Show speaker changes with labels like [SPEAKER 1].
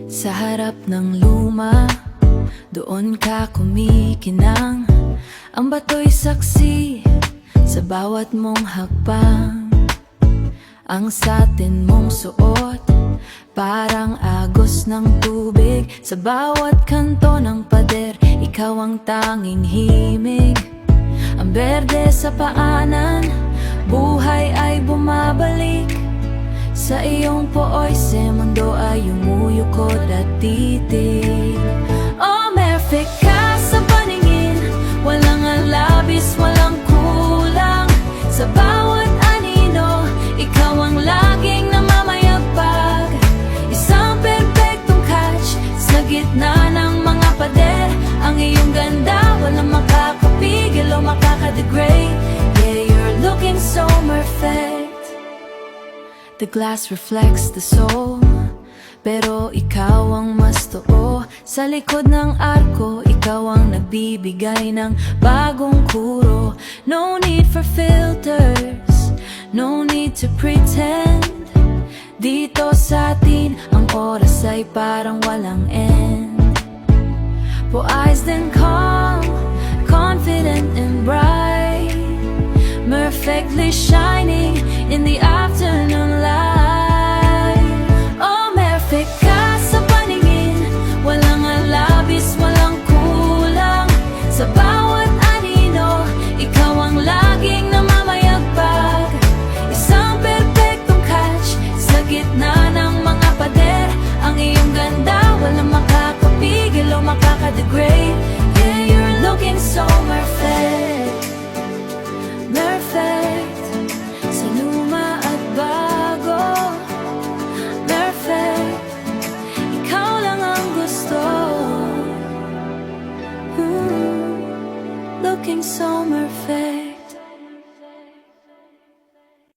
[SPEAKER 1] Sa harap ng luma, doon ka kumikinang. Ang bato'y saksi sa bawat mong hakbang. Ang satin mong suot, parang agos ng tubig. Sa bawat kanto ng pader, ikaw ang tanging himig. Ang berde sa paanan, buhay ay bumabalik. Sa iyong pooy, sa mundo ay umuyukod at titig. Oh, perfect ka sa paningin, walang alabis, walang kulang. Sa bawat anino, ikaw ang laging namamayagpag. Isang perfectong catch sa gitna ng mga pader. Ang iyong ganda, walang makakapigil o makakadegrade. Yeah, you're looking so perfect. The glass reflects the soul, pero ikaw ang mas totoo. Sa likod ng arko, ikaw ang nagbibigay ng bagong kuro. No need for filters, no need to pretend. Dito sa atin, ang oras ay parang walang end. Poised and calm, confident and bright, perfectly shining in the afternoon light. Oh, perfect ka sa paningin, walang alabis, walang kulang. Sa bawat anino, ikaw ang laging namamayagpag. Isang perfectong catch sa gitna ng mga pader. Ang iyong ganda, walang makakapigil o makakadegrade. Yeah, you're looking so perfect. Perfect, sa luma at bago. Perfect, ikaw lang ang gusto. Looking so perfect.